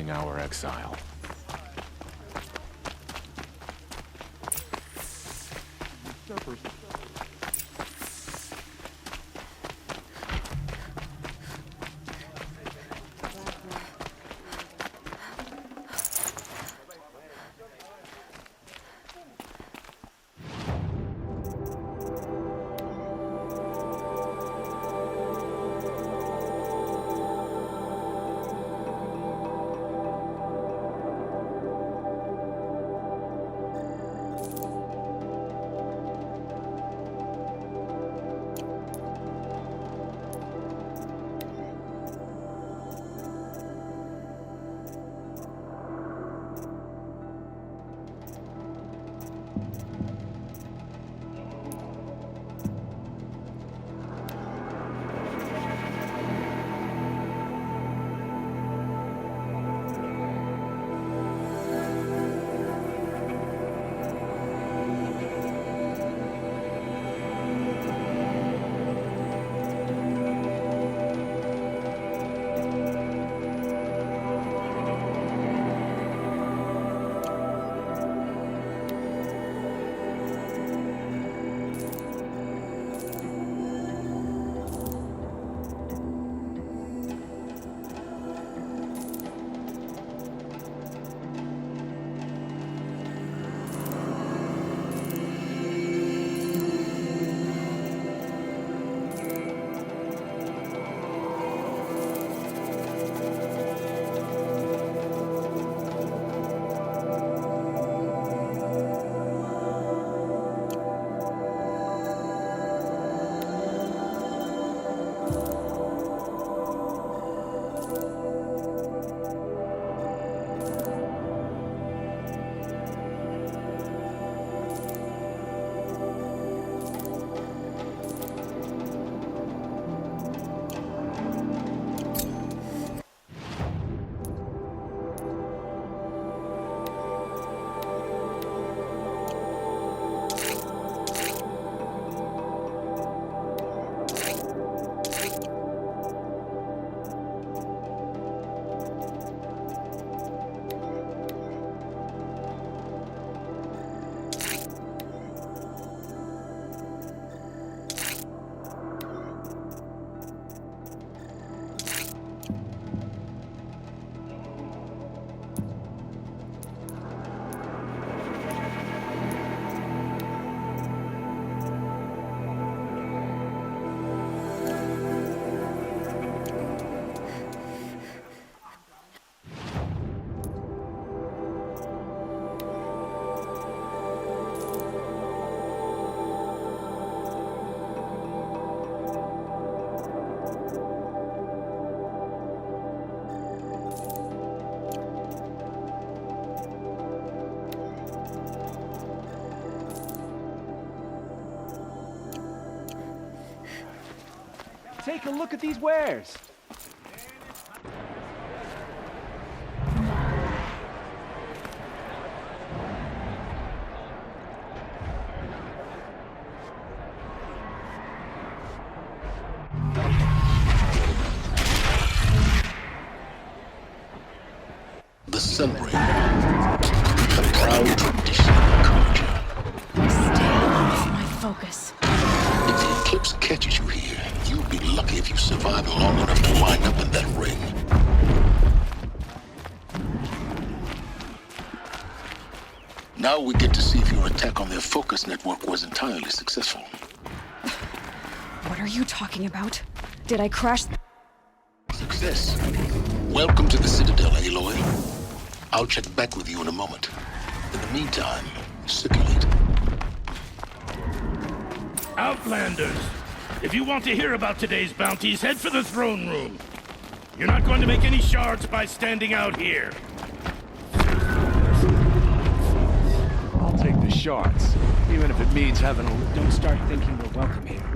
proclaiming our exile. Take a look at these wares. The celebrate the proud tradition of culture. Stay away from my focus. If the eclipse catches you here, you'll be lucky if you survive long enough to wind up in that ring. Now we get to see if your attack on their focus network was entirely successful. What are you talking about? Did I crash? Success. Welcome to the Citadel, Aloy. I'll check back with you in a moment. In the meantime, circulate. Outlanders! If you want to hear about today's bounties, head for the throne room. You're not going to make any shards by standing out here. I'll take the shards, even if it means having a... Don't start thinking we're welcome here.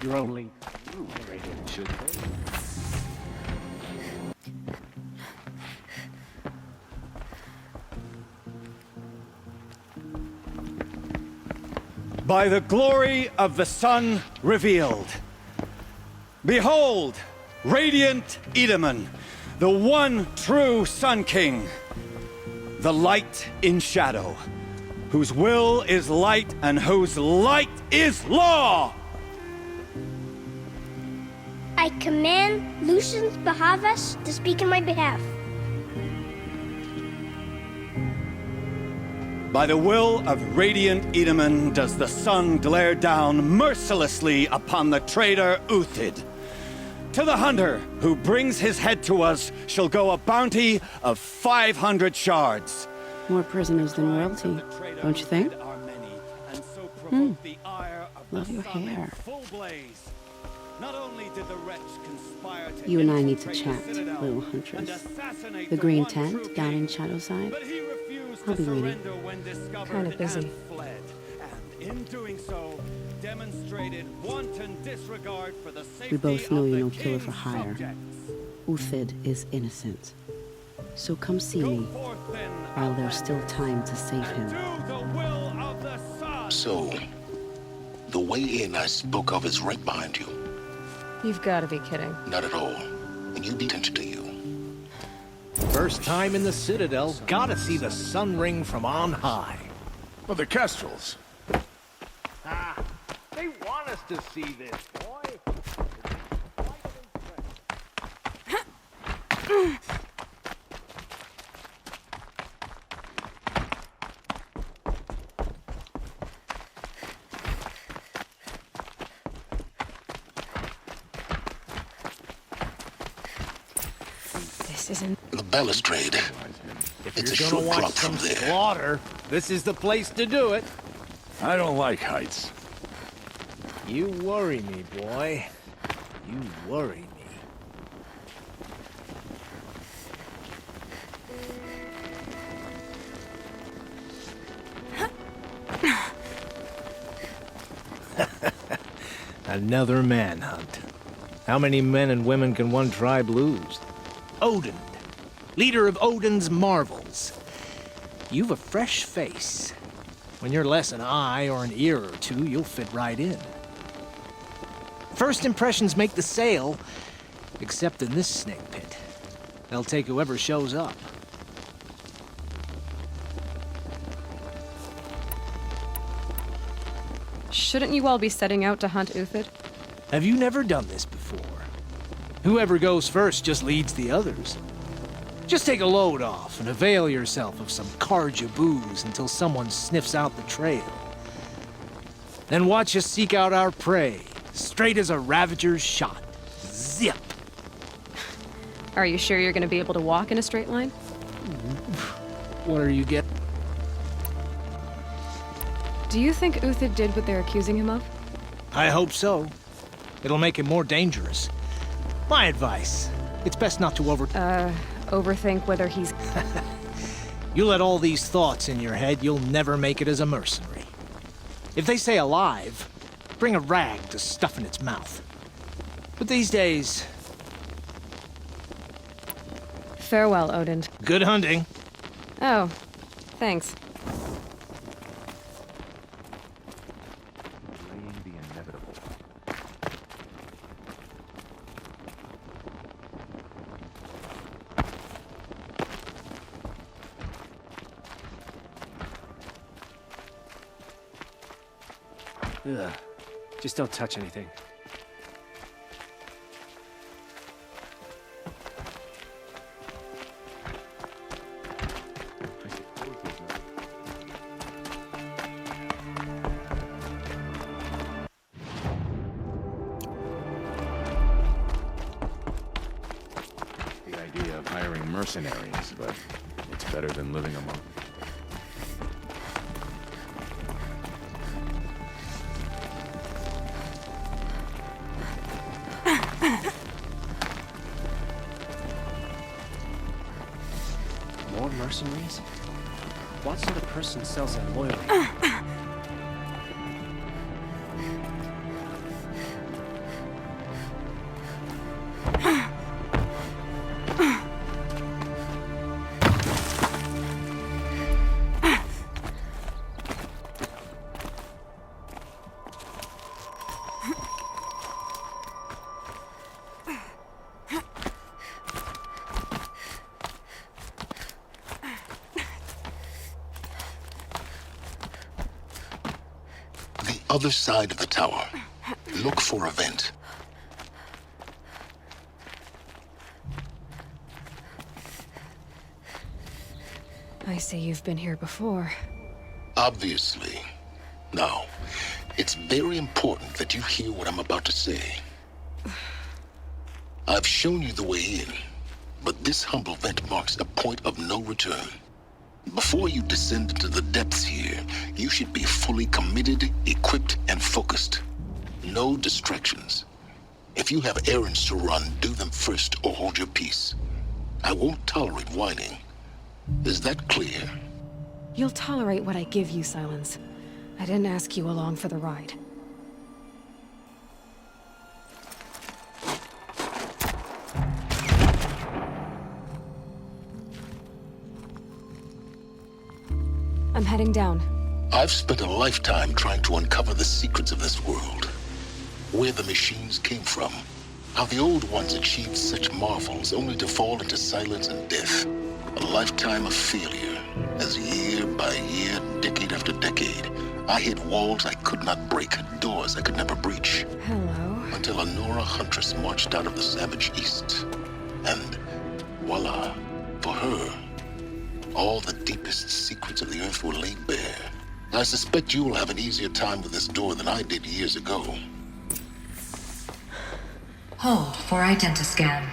You're only... should they? By the glory of the sun revealed. Behold, radiant Edaman, The one true Sun King. The light in shadow. Whose will is light and whose light is law! I command Lucius Bahavas to speak in my behalf. By the will of Radiant Edaman does the sun glare down mercilessly upon the traitor Uthid. To the hunter who brings his head to us shall go a bounty of 500 shards. More prisoners than royalty, don't you think? Love your hair. Not only did the wretch conspire to You and I infiltrate need to the chat, Citadel little and huntress. assassinate The green one true tent down king, in Shadowside. but he refused I'll to be waiting. surrender when discovered Kinda busy. and fled. And in doing so, demonstrated wanton disregard for the safety We both know of you're the no killer for king's hire. subjects. Uthid is innocent. So come see Go me forth then, while there's still time to save and him. do the will of the sun. So, the way in I spoke of is right behind you. You've got to be kidding. Not at all. And you be attention to you. First time in the Citadel, gotta see the sun ring from on high. Well, the Kestrels. Ah, they want us to see this, boy. This isn't. The balustrade. If It's a you're short gonna watch drop some from there. slaughter, this is the place to do it. I don't like heights. You worry me, boy. You worry me. Another manhunt. How many men and women can one tribe lose? Odin, leader of Odin's marvels. You've a fresh face. When you're less an eye or an ear or two, you'll fit right in. First impressions make the sale, except in this snake pit. They'll take whoever shows up. Shouldn't you all be setting out to hunt Uthid? Have you never done this before? Whoever goes first just leads the others. Just take a load off and avail yourself of some Karja booze until someone sniffs out the trail. Then watch us seek out our prey, straight as a Ravager's shot. Zip! Are you sure you're going to be able to walk in a straight line? What are you getting? Do you think Uthid did what they're accusing him of? I hope so. It'll make him more dangerous. My advice, it's best not to Overthink whether he's... You let all these thoughts in your head, you'll never make it as a mercenary. If they say alive, bring a rag to stuff in its mouth. But these days, Farewell, Odin. good hunting. Oh, thanks. Ugh. Just don't touch anything. The idea of hiring mercenaries, but it's better than living among them. More mercenaries? What sort of person sells their loyalty? other side of the tower. Look for a vent. I see you've been here before. Obviously. Now, it's very important that you hear what I'm about to say. I've shown you the way in, but this humble vent marks a point of no return. Before you descend into the depths here, you should be fully committed, equipped, and focused. No distractions. If you have errands to run, do them first or hold your peace. I won't tolerate whining. Is that clear? You'll tolerate what I give you, Silence. I didn't ask you along for the ride. I'm heading down. I've spent a lifetime trying to uncover the secrets of this world. Where the machines came from. How the old ones achieved such marvels only to fall into silence and death. A lifetime of failure, as year by year, decade after decade, I hit walls I could not break, doors I could never breach. Hello. Until a Nora huntress marched out of the savage east. And voila, for her, all the deepest secrets of the earth were laid bare. I suspect you will have an easier time with this door than I did years ago. Hold for identiscan.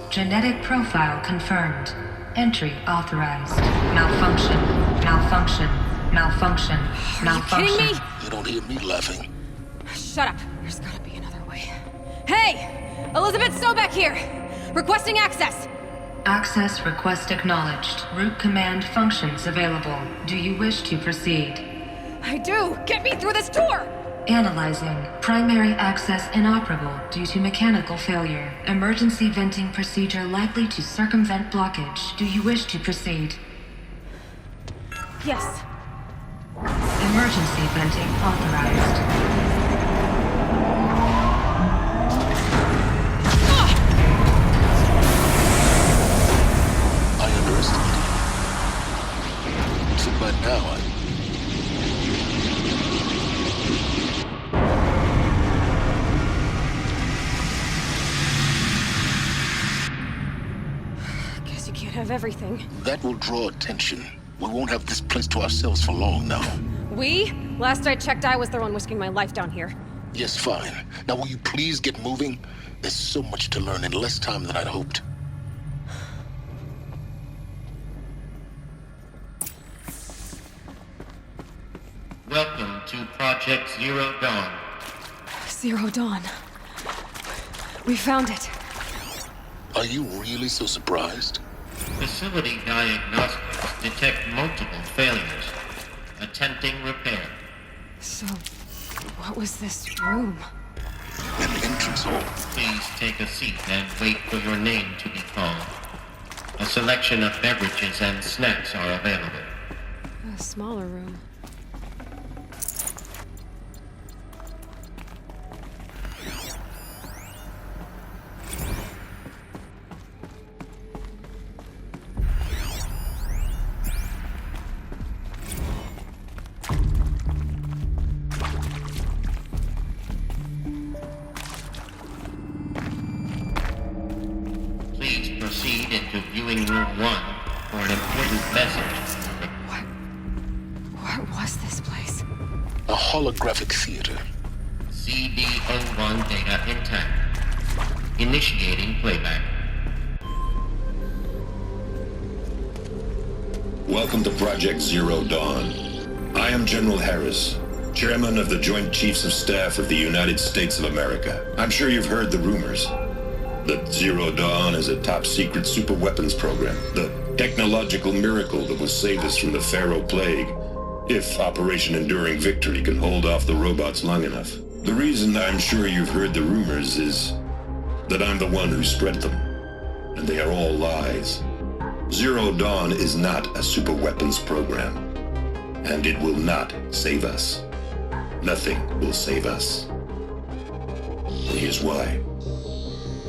Genetic profile confirmed. Entry authorized. Malfunction. Malfunction. Malfunction. Malfunction. Are you kidding me? You don't hear me laughing. Shut up. There's gotta be another way. Hey! Elizabeth Sobek here! Requesting access! Access request acknowledged. Root command functions available. Do you wish to proceed? I do! Get me through this door! Analyzing. Primary access inoperable due to mechanical failure. Emergency venting procedure likely to circumvent blockage. Do you wish to proceed? Yes. Emergency venting authorized. I underestimated you. So by now Guess you can't have everything. that will draw attention. We won't have this place to ourselves for long now. We? Last I checked, I was the one risking my life down here. Yes, fine. Now will you please get moving? There's so much to learn in less time than I'd hoped. Welcome to Project Zero Dawn. Zero Dawn. We found it. Are you really so surprised? Facility diagnostics detect multiple failures. Attempting repair. So, what was this room? An entrance hall. Please take a seat and wait for your name to be called. A selection of beverages and snacks are available. A smaller room. Please proceed into viewing room 1 for an important message. What was this place? A holographic theater. CD01 data intact. Initiating playback. Welcome to Project Zero Dawn. I am General Harris, Chairman of the Joint Chiefs of Staff of the United States of America. I'm sure you've heard the rumors that Zero Dawn is a top-secret superweapons program, the technological miracle that will save us from the Pharaoh Plague, if Operation Enduring Victory can hold off the robots long enough. The reason I'm sure you've heard the rumors is that I'm the one who spread them, and they are all lies. Zero Dawn is not a superweapons program, and it will not save us. Nothing will save us. And here's why.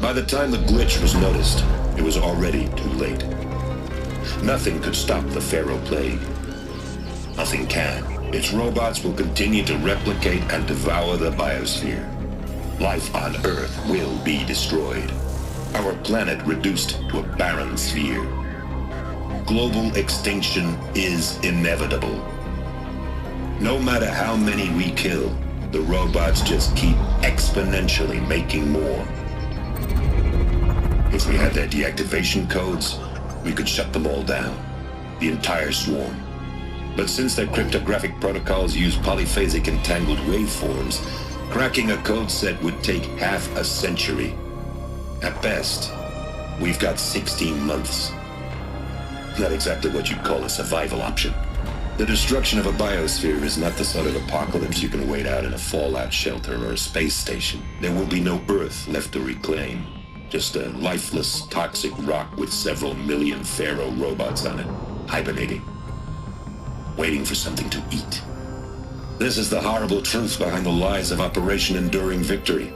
By the time the glitch was noticed, it was already too late. Nothing could stop the Pharaoh Plague. Nothing can. Its robots will continue to replicate and devour the biosphere. Life on Earth will be destroyed. Our planet reduced to a barren sphere. Global extinction is inevitable. No matter how many we kill, the robots just keep exponentially making more. If we had their deactivation codes, we could shut them all down. The entire swarm. But since their cryptographic protocols use polyphasic entangled waveforms, cracking a code set would take half a century. At best, we've got 16 months. Not exactly what you'd call a survival option. The destruction of a biosphere is not the sort of apocalypse you can wait out in a fallout shelter or a space station. There will be no Earth left to reclaim. Just a lifeless, toxic rock with several million Pharaoh robots on it, hibernating, waiting for something to eat. This is the horrible truth behind the lies of Operation Enduring Victory.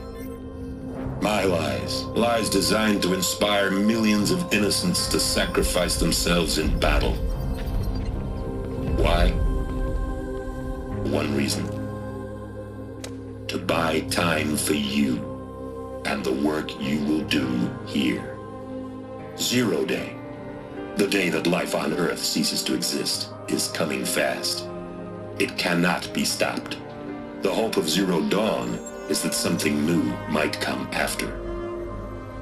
My lies. Lies designed to inspire millions of innocents to sacrifice themselves in battle. Why? One reason. To buy time for you and the work you will do here. Zero Day, the day that life on Earth ceases to exist, is coming fast. It cannot be stopped. The hope of Zero Dawn is that something new might come after.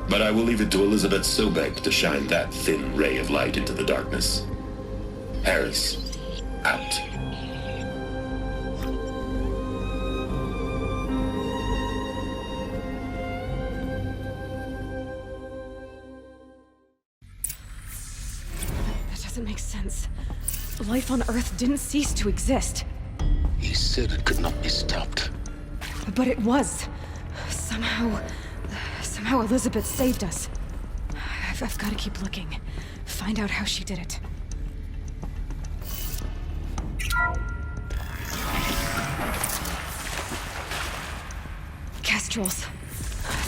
But I will leave it to Elizabeth Sobek to shine that thin ray of light into the darkness. Harris, out. That doesn't make sense. Life on Earth didn't cease to exist. He said it could not be stopped. But it was. Somehow Elizabeth saved us. I've got to keep looking. Find out how she did it. Kestrels.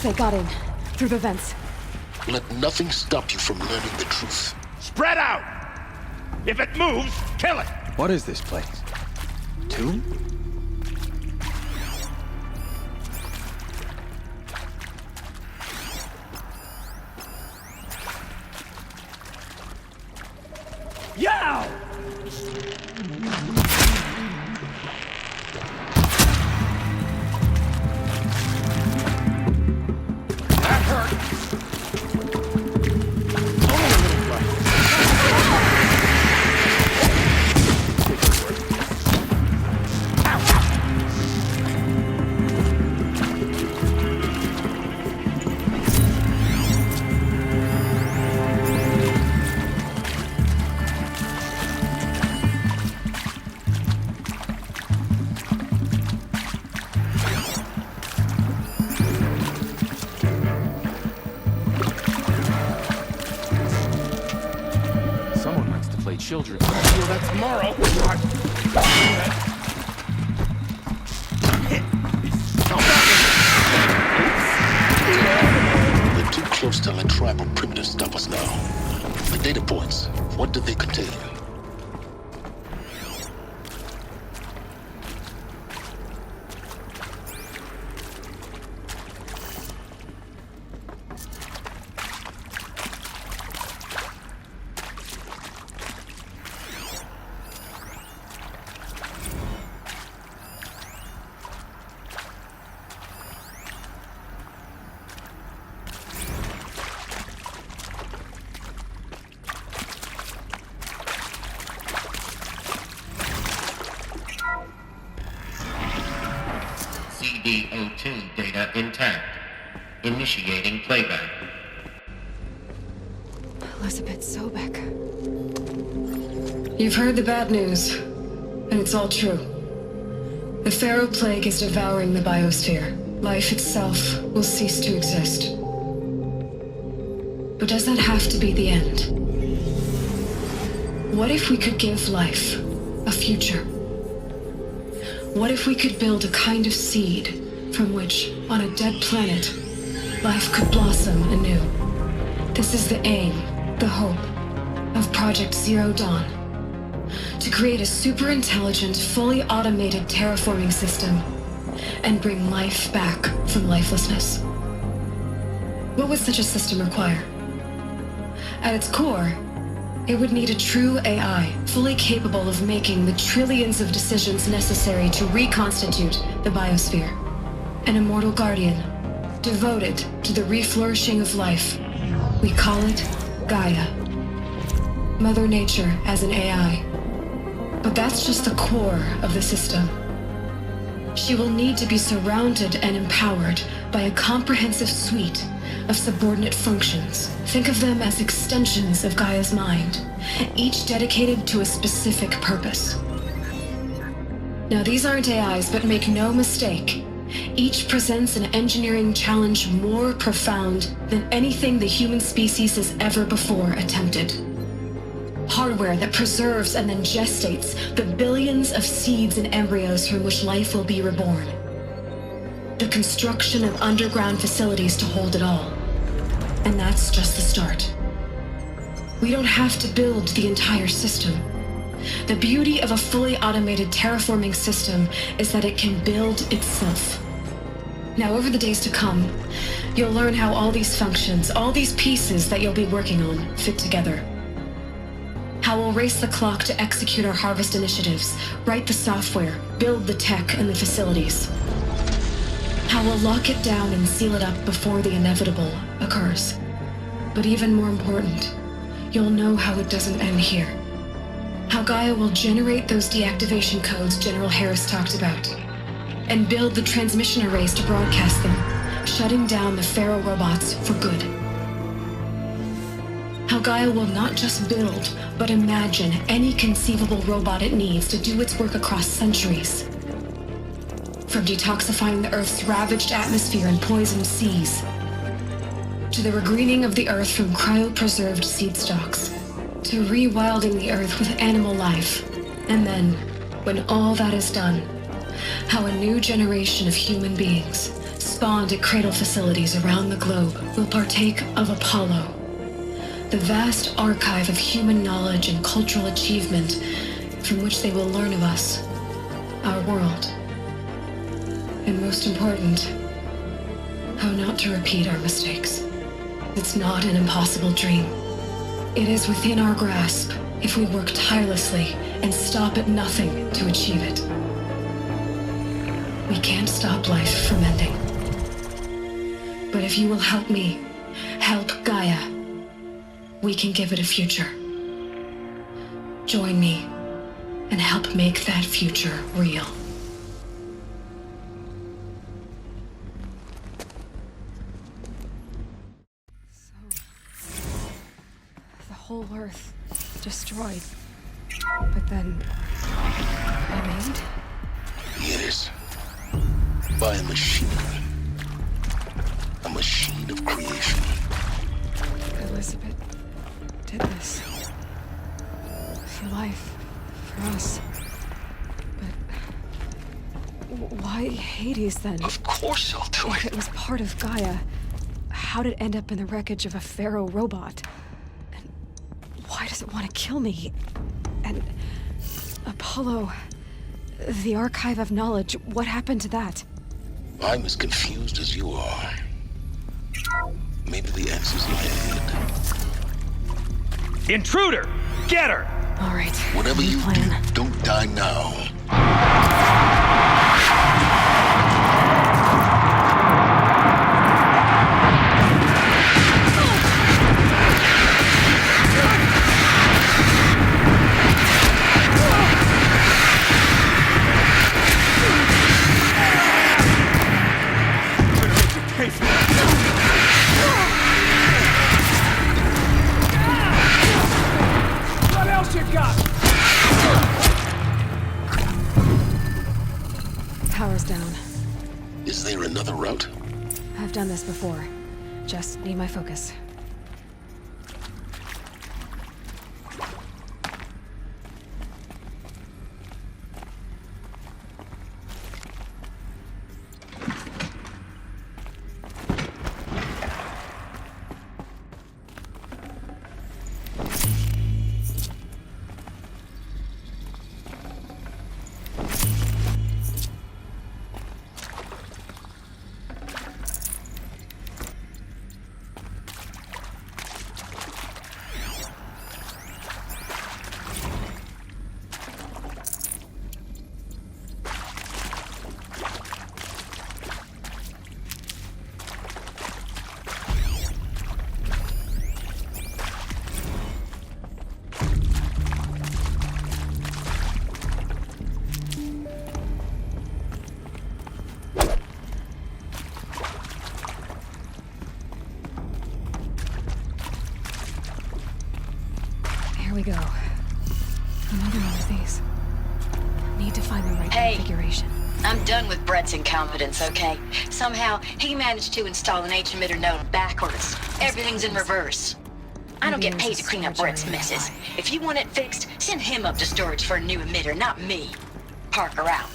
They got in. Through the vents. Let nothing stop you from learning the truth. Spread out! If it moves, kill it! What is this place? Tomb? Yow! That hurt! Children. Well, that's tomorrow. We're too close to let tribal primitives stop us now. The data points, what do they contain? CD02 data intact. Initiating playback. Elizabeth Sobek. You've heard the bad news, and it's all true. The Pharaoh Plague is devouring the biosphere. Life itself will cease to exist. But does that have to be the end? What if we could give life a future? What if we could build a kind of seed from which, on a dead planet, life could blossom anew? This is the aim, the hope, of Project Zero Dawn. to create a super intelligent, fully automated terraforming system and bring life back from lifelessness. What would such a system require? At its core, it would need a true AI, fully capable of making the trillions of decisions necessary to reconstitute the biosphere. An immortal guardian, devoted to the reflourishing of life. We call it Gaia. Mother Nature as an AI. But that's just the core of the system. She will need to be surrounded and empowered by a comprehensive suite of subordinate functions. Think of them as extensions of Gaia's mind, each dedicated to a specific purpose. Now, these aren't AIs, but make no mistake, each presents an engineering challenge more profound than anything the human species has ever before attempted. Hardware that preserves and then gestates the billions of seeds and embryos from which life will be reborn. The construction of underground facilities to hold it all. And that's just the start. We don't have to build the entire system. The beauty of a fully automated terraforming system is that it can build itself. Now, over the days to come, you'll learn how all these functions, all these pieces that you'll be working on, fit together. How we'll race the clock to execute our harvest initiatives, write the software, build the tech and the facilities. How we'll lock it down and seal it up before the inevitable occurs. But even more important, you'll know how it doesn't end here. How Gaia will generate those deactivation codes General Harris talked about, and build the transmission arrays to broadcast them, shutting down the Pharaoh robots for good. How Gaia will not just build, but imagine any conceivable robot it needs to do its work across centuries. From detoxifying the Earth's ravaged atmosphere and poisoned seas, to the regreening of the Earth from cryopreserved seed stalks, to rewilding the Earth with animal life. And then, when all that is done, how a new generation of human beings, spawned at cradle facilities around the globe, will partake of Apollo, the vast archive of human knowledge and cultural achievement from which they will learn of us, our world. And most important, how not to repeat our mistakes. It's not an impossible dream. It is within our grasp if we work tirelessly and stop at nothing to achieve it. We can't stop life from ending. But if you will help me, help Gaia, we can give it a future. Join me and help make that future real. The whole Earth destroyed, but then remade? Yes. By a machine. A machine of creation. Elizabeth did this. For life. For us. But why Hades then? Of course I'll do If it. it was part of Gaia, how did it end up in the wreckage of a Pharaoh robot? And why does it want to kill me? And Apollo, the archive of knowledge, what happened to that? I'm as confused as you are. Maybe the answer's in your head. Intruder! Get her! All right. Whatever you plan. do, don't die now. What else you got? Power's down. Is there another route? I've done this before. Just need my focus. Here we go. Another one of these. Need to find the right configuration. I'm done with Brett's incompetence, okay? Somehow, he managed to install an H-emitter node backwards. Everything's in reverse. I don't get paid to clean up Brett's messes. If you want it fixed, send him up to storage for a new emitter, not me. Parker out.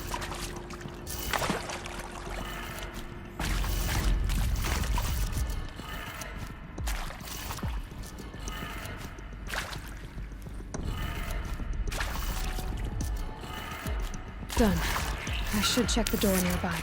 Done. I should check the door nearby.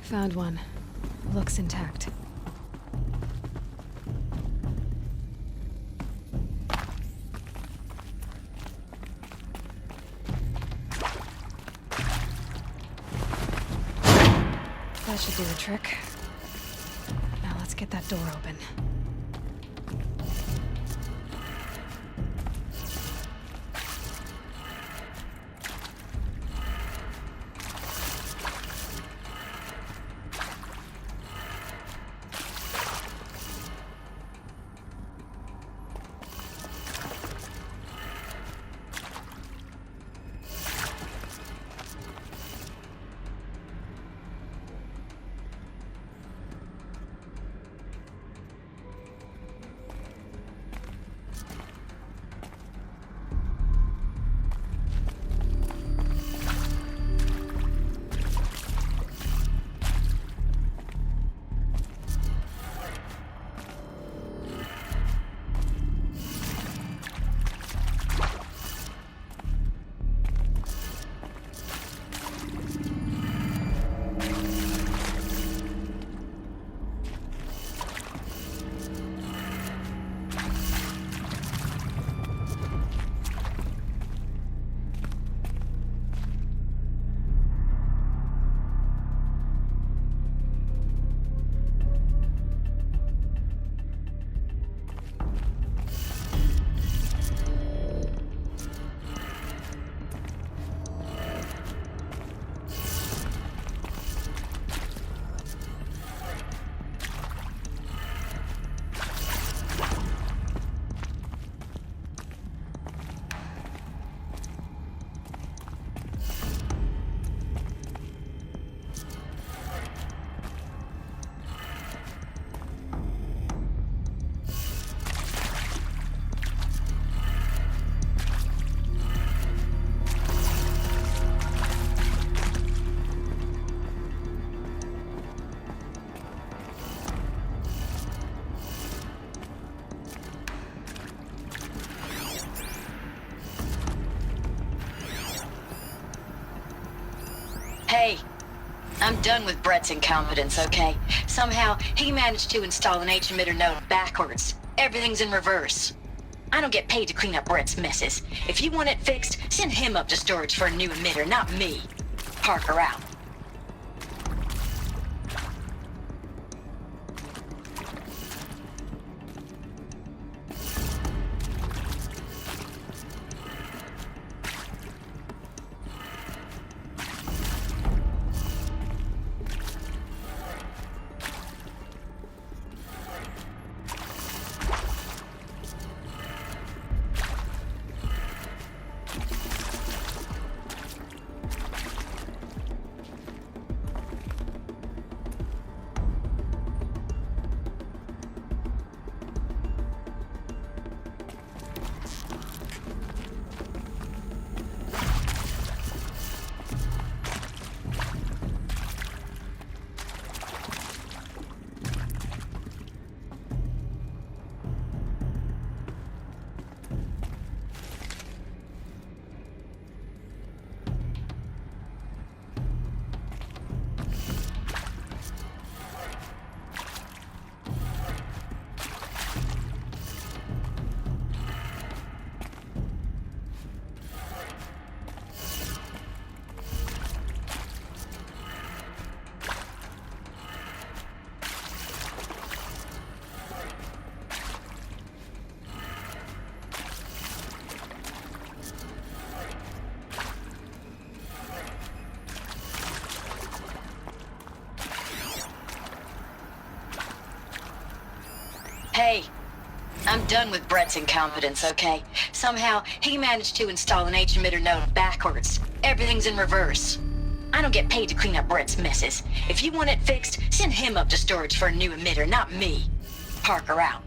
Found one. Looks intact. That should do the trick. Now let's get that door open. Hey, I'm done with Brett's incompetence, okay? Somehow, he managed to install an H-emitter node backwards. Everything's in reverse. I don't get paid to clean up Brett's messes. If you want it fixed, send him up to storage for a new emitter, not me. Parker out. Hey, I'm done with Brett's incompetence, okay? Somehow, he managed to install an H-emitter node backwards. Everything's in reverse. I don't get paid to clean up Brett's messes. If you want it fixed, send him up to storage for a new emitter, not me. Parker out.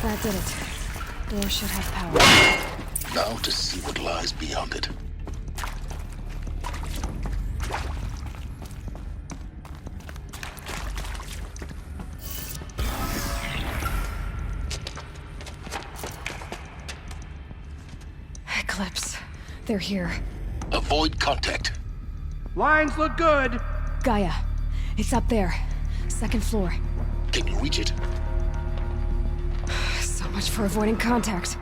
That did it. Door should have power. Now to see what lies beyond it. Eclipse. They're here. Avoid contact. Lines look good. Gaia. It's up there. Second floor. Can you reach it? So much for avoiding contact.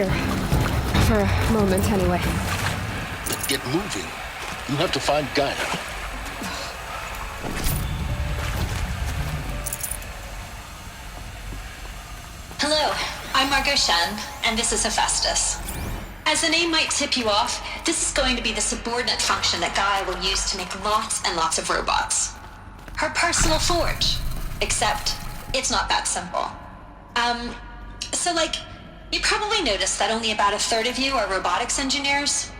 clear. For a moment, anyway. Then get moving. You have to find Gaia. Hello, I'm Margot Shen, and this is Hephaestus. As the name might tip you off, this is going to be the subordinate function that Gaia will use to make lots and lots of robots. Her personal forge. Except, it's not that simple. So you probably noticed that only about a third of you are robotics engineers.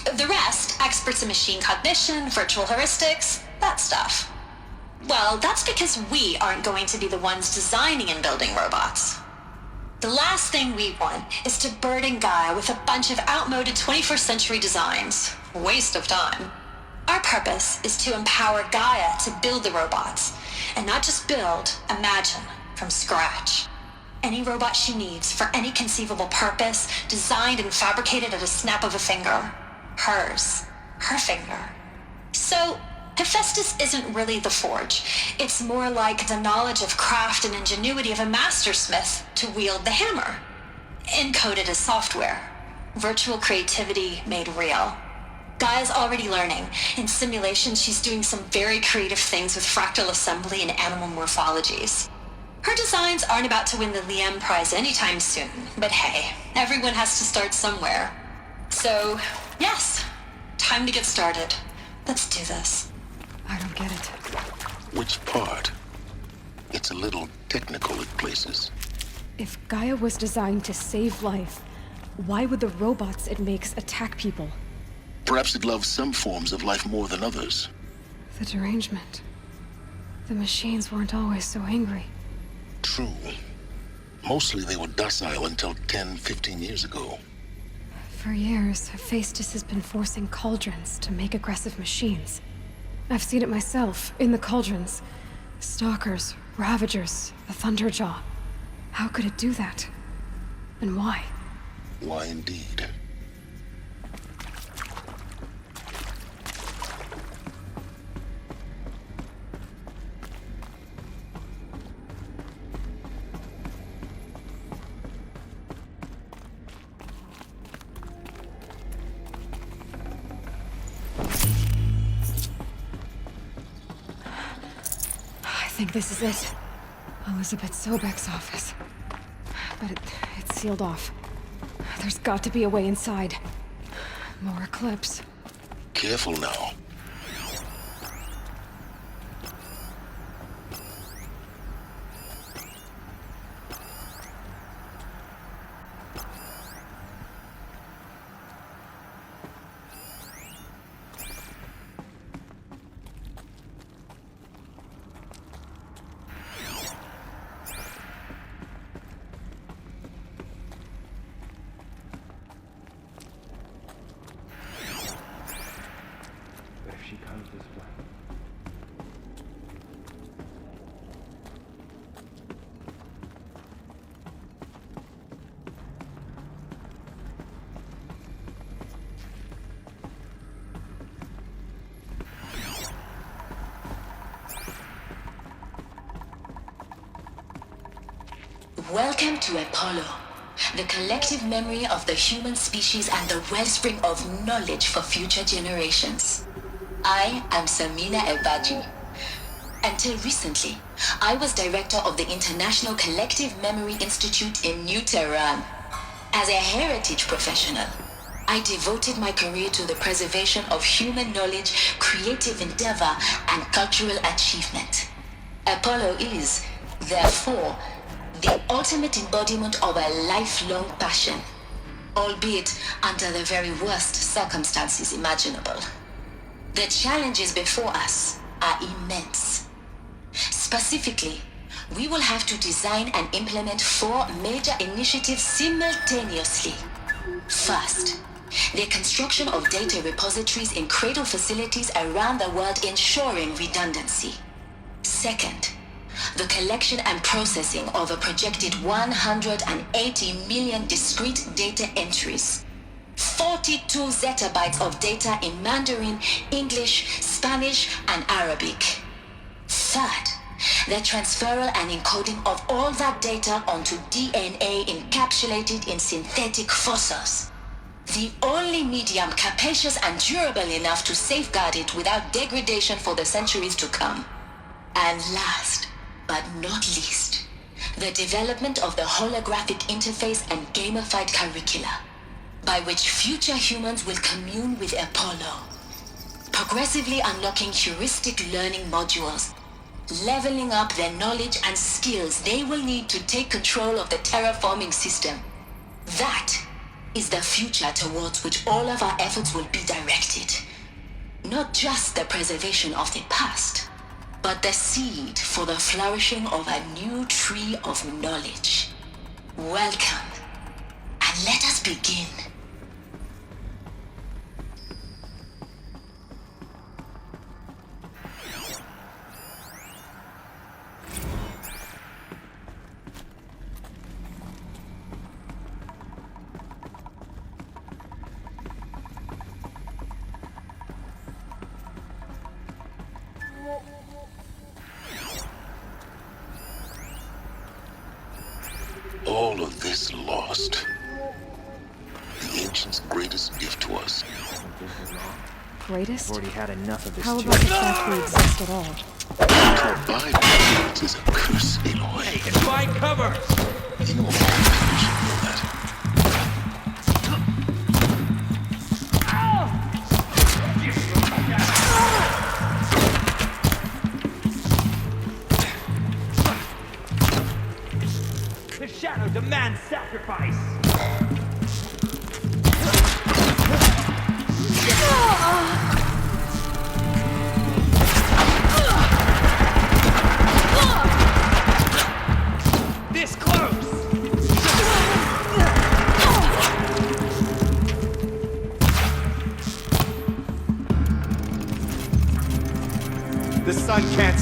The rest, experts in machine cognition, virtual heuristics, that stuff. Well, that's because we aren't going to be the ones designing and building robots. The last thing we want is to burden Gaia with a bunch of outmoded 21st century designs. Waste of time. Our purpose is to empower Gaia to build the robots, and not just build, imagine, from scratch. Any robot she needs for any conceivable purpose, designed and fabricated at a snap of a finger. Hers. Her finger. So, Hephaestus isn't really the forge. It's more like the knowledge of craft and ingenuity of a mastersmith to wield the hammer. Encoded as software. Virtual creativity made real. Gaia's already learning. In simulation, she's doing some very creative things with fractal assembly and animal morphologies. Her designs aren't about to win the Liam Prize anytime soon, but hey, everyone has to start somewhere. So, yes, time to get started. Let's do this. I don't get it. Which part? It's a little technical at places. If Gaia was designed to save life, why would the robots it makes attack people? Perhaps it loves some forms of life more than others. The derangement. The machines weren't always so angry. True. Mostly they were docile until 10, 15 years ago. For years, Hephaestus has been forcing cauldrons to make aggressive machines. I've seen it myself, in the cauldrons. Stalkers, Ravagers, the Thunderjaw. How could it do that? And why? Why indeed? I think this is it. Elizabeth Sobek's office. But it's sealed off. There's got to be a way inside. More Eclipse. Careful now. Welcome to Apollo, the collective memory of the human species and the wellspring of knowledge for future generations. I am Samina Elbaji. Until recently, I was director of the International Collective Memory Institute in New Tehran. As a heritage professional, I devoted my career to the preservation of human knowledge, creative endeavor, and cultural achievement. Apollo is, therefore, the ultimate embodiment of a lifelong passion, albeit under the very worst circumstances imaginable. The challenges before us are immense. Specifically, we will have to design and implement 4 major initiatives simultaneously. First, the construction of data repositories in cradle facilities around the world ensuring redundancy. Second, the collection and processing of a projected 180 million discrete data entries, 42 zettabytes of data in Mandarin, English, Spanish, and Arabic. Third, the transferal and encoding of all that data onto DNA encapsulated in synthetic fossils. The only medium capacious and durable enough to safeguard it without degradation for the centuries to come. And last, but not least, the development of the holographic interface and gamified curricula, by which future humans will commune with Apollo, progressively unlocking heuristic learning modules, leveling up their knowledge and skills they will need to take control of the terraforming system. That is the future towards which all of our efforts will be directed. Not just the preservation of the past, but the seed for the flourishing of a new tree of knowledge. Welcome, and let us begin. All of this lost. The ancients' greatest gift to us. Greatest? I've already had enough of this. How about the fact we exist at all? To abide by words is a curse, Aloy. Hey, and find cover! You of all people should know that. The shadow demands sacrifice! This close! The sun can't...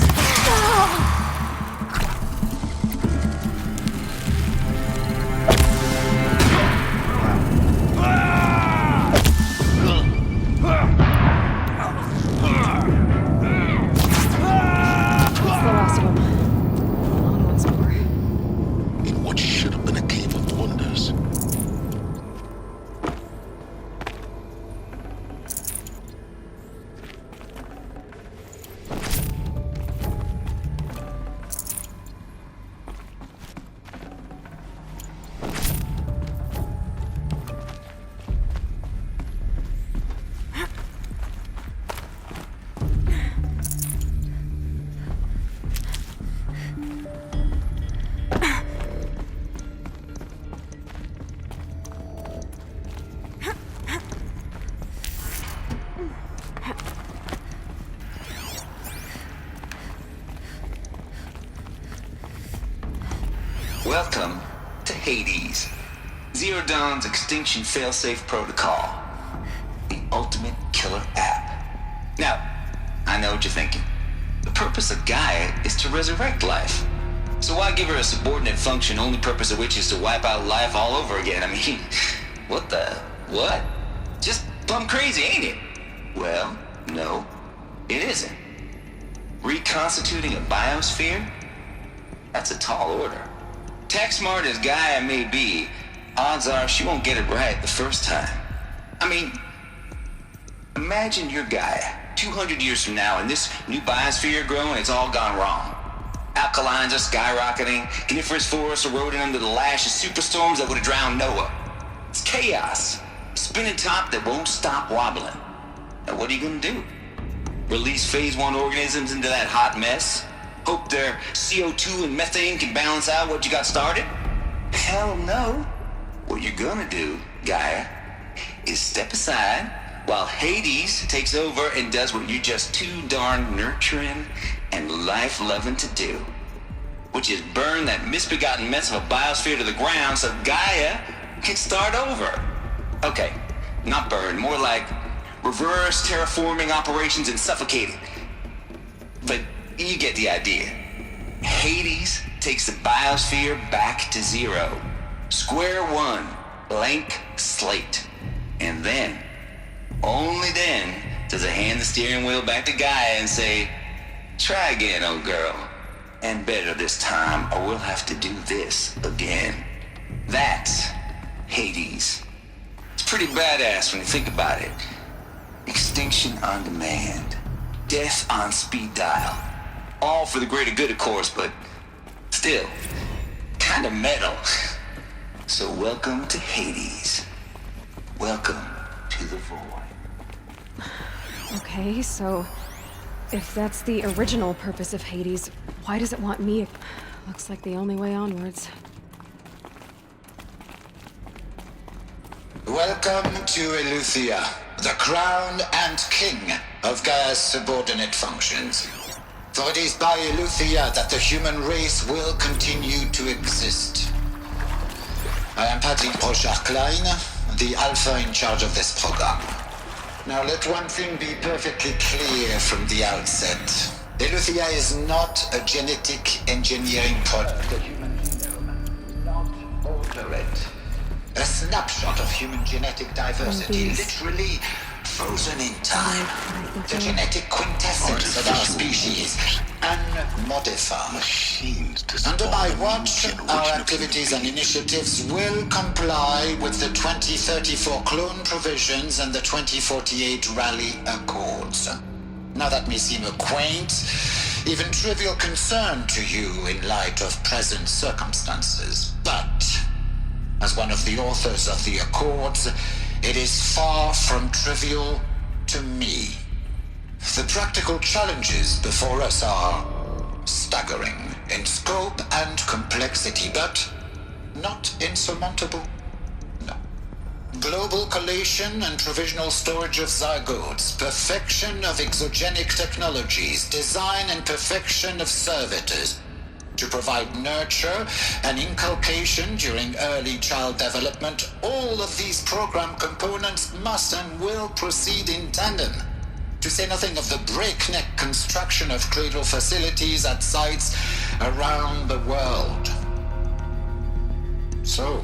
Welcome to Hades, Zero Dawn's extinction failsafe protocol, the ultimate killer app. Now, I know what you're thinking. The purpose of Gaia is to resurrect life. So why give her a subordinate function, only purpose of which is to wipe out life all over again? I mean, what? Just plumb crazy, ain't it? Well, no, it isn't. Reconstituting a biosphere? That's a tall order. Tech smart as Gaia may be, odds are she won't get it right the first time. I mean, imagine you're Gaia, 200 years from now, and this new biosphere growing, it's all gone wrong. Alkalines are skyrocketing, coniferous forests eroding under the lash of superstorms that would have drowned Noah. It's chaos, spinning top that won't stop wobbling. Now what are you gonna do? Release phase 1 organisms into that hot mess? Hope their CO2 and methane can balance out what you got started? Hell no. What you're gonna do, Gaia, is step aside while Hades takes over and does what you're just too darn nurturing and life-loving to do, which is burn that misbegotten mess of a biosphere to the ground so Gaia can start over. Okay, not burn, more like reverse terraforming operations and suffocate it. But you get the idea. Hades takes the biosphere back to zero. Square one, blank slate. And then, only then, does it hand the steering wheel back to Gaia and say, try again, old girl. And better this time, or we'll have to do this again. That's Hades. It's pretty badass when you think about it. Extinction on demand. Death on speed dial. All for the greater good, of course, but still, kind of metal. So welcome to Hades. Welcome to the void. Okay, so if that's the original purpose of Hades, why does it want me? Looks like the only way onwards. Welcome to Eleuthia, the crown and king of Gaia's subordinate functions. For it is by Eleuthia that the human race will continue to exist. I am Patrick Brochard-Klein, the Alpha in charge of this program. Now let one thing be perfectly clear from the outset. Eleuthia is not a genetic engineering product. The human genome, not alter it. A snapshot of human genetic diversity, literally frozen in time. The genetic quintessence of our species, unmodified. Under my watch, our activities and initiatives will comply with the 2034 clone provisions and the 2048 Raleigh Accords. Now that may seem a quaint, even trivial concern to you in light of present circumstances, but as one of the authors of the Accords, it is far from trivial to me. The practical challenges before us are staggering in scope and complexity, but not insurmountable. No. Global collation and provisional storage of zygotes, perfection of exogenic technologies, design and perfection of servitors, to provide nurture and inculcation during early child development. All of these program components must and will proceed in tandem, to say nothing of the breakneck construction of cradle facilities at sites around the world. So,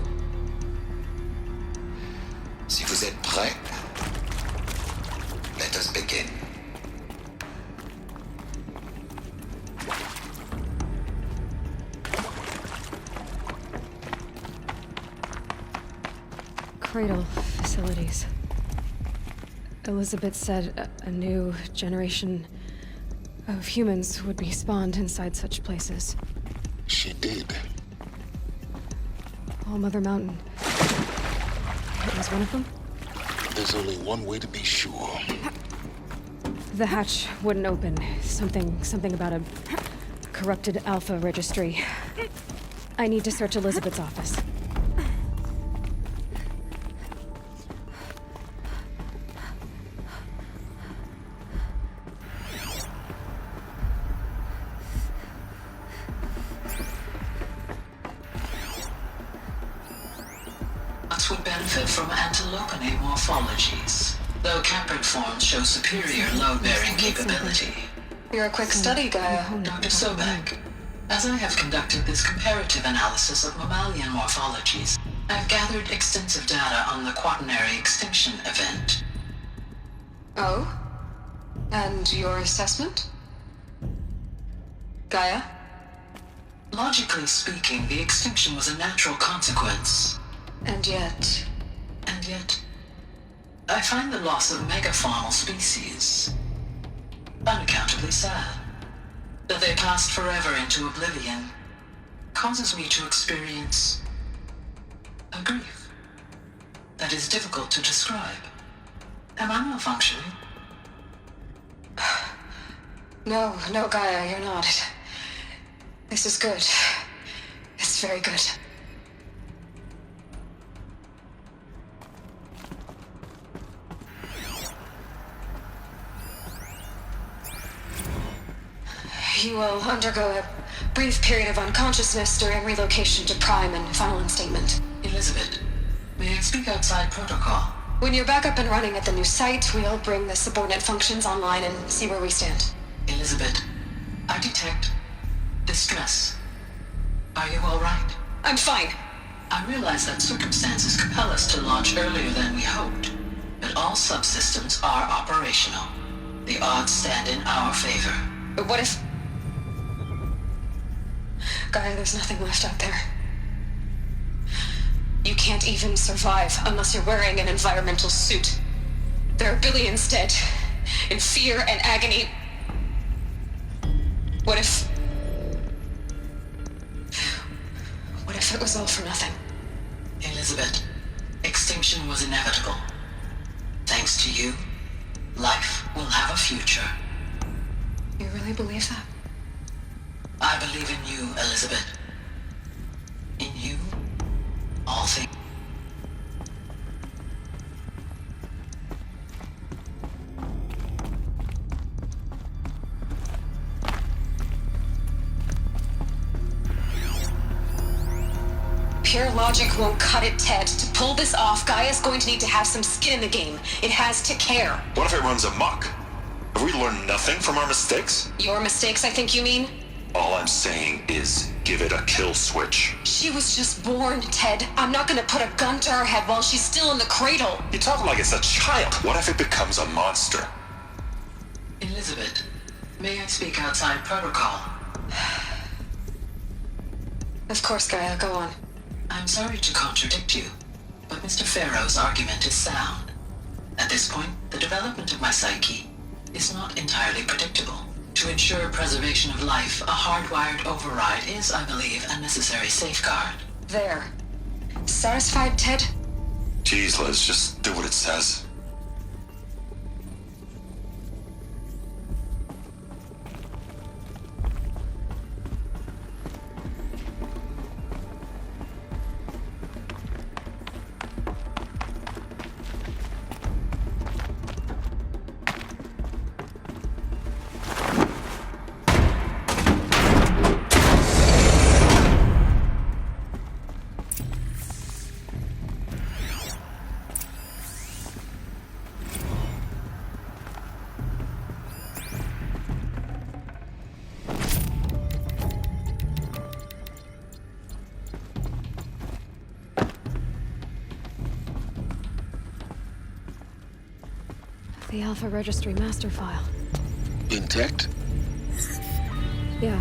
si vous êtes prêts, let us begin. Cradle facilities. Elizabeth said a new generation of humans would be spawned inside such places. She did. All Mother Mountain. It was one of them? There's only one way to be sure. The hatch wouldn't open. Something about a corrupted Alpha registry. I need to search Elizabeth's office. Would benefit from antilopinate morphologies, though caprid forms show superior load-bearing capability. You're a quick study, Gaia. Dr. Sobek, as I have conducted this comparative analysis of mammalian morphologies, I've gathered extensive data on the quaternary extinction event. Oh? And your assessment? Gaia? Logically speaking, the extinction was a natural consequence. And yet, I find the loss of megafaunal species unaccountably sad. That they passed forever into oblivion causes me to experience a grief that is difficult to describe. Am I malfunctioning? No, Gaia, you're not. This is good. It's very good. You will undergo a brief period of unconsciousness during relocation to Prime and final instatement. Elizabeth, may I speak outside protocol? When you're back up and running at the new site, we'll bring the subordinate functions online and see where we stand. Elizabeth, I detect distress. Are you all right? I'm fine. I realize that circumstances compel us to launch earlier than we hoped, but all subsystems are operational. The odds stand in our favor. But what if... Gaia, there's nothing left out there. You can't even survive unless you're wearing an environmental suit. There are billions dead, in fear and agony. What if it was all for nothing? Elizabeth, extinction was inevitable. Thanks to you, life will have a future. You really believe that? I believe in you, Elizabeth. In you, all things. Pure logic won't cut it, Ted. To pull this off, Gaia's going to need to have some skin in the game. It has to care. What if it runs amok? Have we learned nothing from our mistakes? Your mistakes, I think you mean? All I'm saying is give it a kill switch. She was just born, Ted. I'm not gonna put a gun to her head while she's still in the cradle. You talk like it's a child. What if it becomes a monster? Elizabeth, may I speak outside protocol? Of course, Gaia, go on. I'm sorry to contradict you, but Mr. Farrow's argument is sound. At this point, the development of my psyche is not entirely predictable. To ensure preservation of life, a hardwired override is, I believe, a necessary safeguard. There. Satisfied, Ted? Jeez, Liz, just do what it says. The Alpha Registry master file. Intact? Yeah.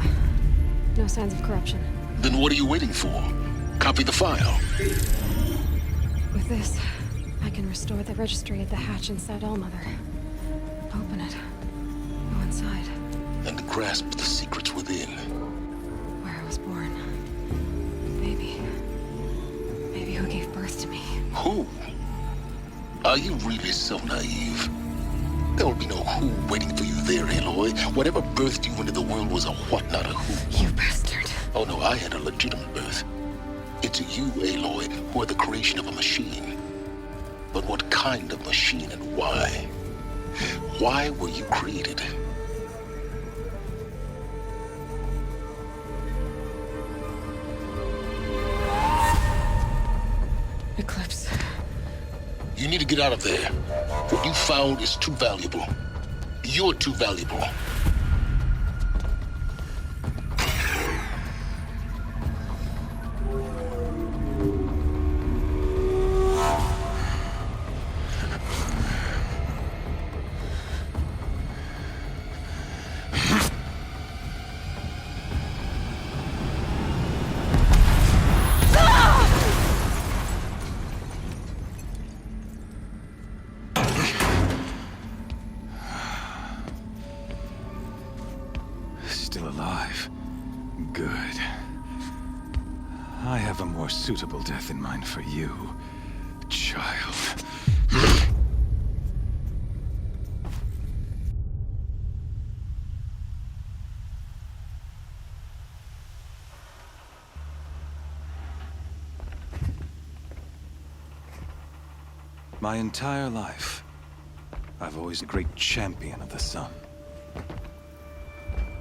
No signs of corruption. Then what are you waiting for? Copy the file. With this, I can restore the registry at the hatch inside Allmother. Open it. Go inside. And grasp the secrets within. Where I was born. Maybe who gave birth to me. Who? Are you really so naive? There will be no who waiting for you there, Aloy. Whatever birthed you into the world was a what, not a who. You bastard. Oh no, I had a legitimate birth. It's you, Aloy, who are the creation of a machine. But what kind of machine and why? Why were you created? Eclipse. You need to get out of there. What you found is too valuable. You're too valuable. Still alive. Good. I have a more suitable death in mind for you, child. My entire life, I've always been a great champion of the sun.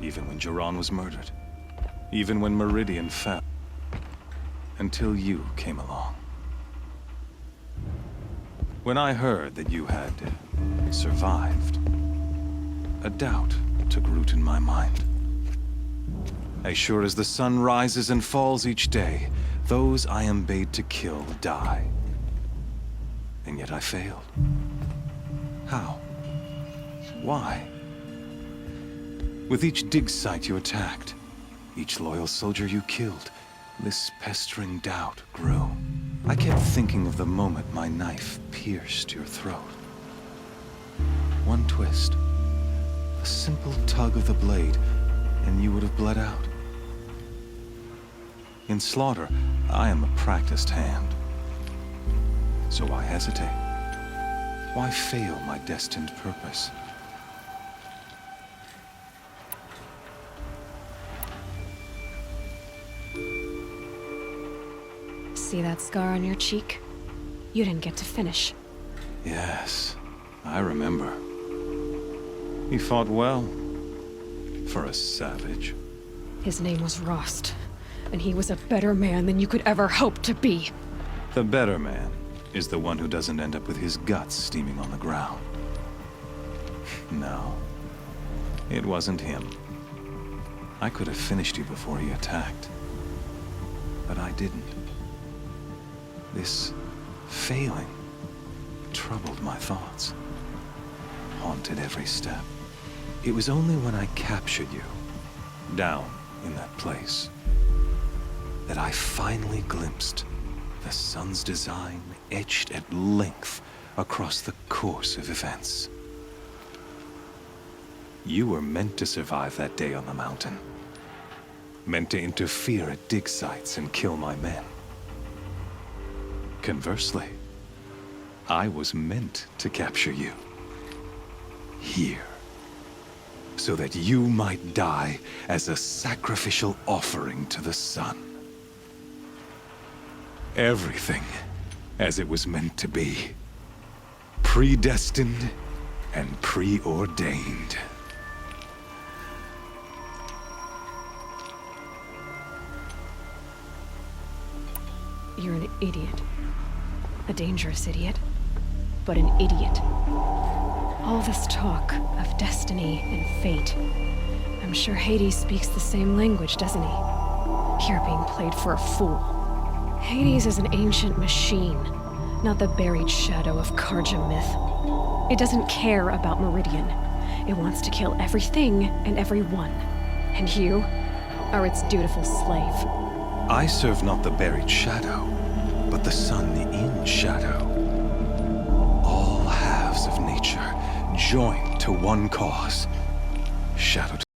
Even when Jiran was murdered. Even when Meridian fell. Until you came along. When I heard that you had survived, a doubt took root in my mind. As sure as the sun rises and falls each day, those I am bade to kill die. And yet I failed. How? Why? With each dig site you attacked, each loyal soldier you killed, this pestering doubt grew. I kept thinking of the moment my knife pierced your throat. One twist, a simple tug of the blade, and you would have bled out. In slaughter, I am a practiced hand. So why hesitate? Why fail my destined purpose? See that scar on your cheek? You didn't get to finish. Yes, I remember. He fought well. For a savage. His name was Rost, and he was a better man than you could ever hope to be. The better man is the one who doesn't end up with his guts steaming on the ground. No, it wasn't him. I could have finished you before he attacked. But I didn't. This failing troubled my thoughts, haunted every step. It was only when I captured you, down in that place, that I finally glimpsed the sun's design etched at length across the course of events. You were meant to survive that day on the mountain. Meant to interfere at dig sites and kill my men. Conversely, I was meant to capture you. Here. So that you might die as a sacrificial offering to the sun. Everything as it was meant to be. Predestined and preordained. You're an idiot. A dangerous idiot, but an idiot. All this talk of destiny and fate. I'm sure Hades speaks the same language, doesn't he? You're being played for a fool. Hades is an ancient machine, not the buried shadow of Karja myth. It doesn't care about Meridian. It wants to kill everything and everyone. And you are its dutiful slave. I serve not the buried shadow, but the sun in shadow. All halves of nature joined to one cause. Shadow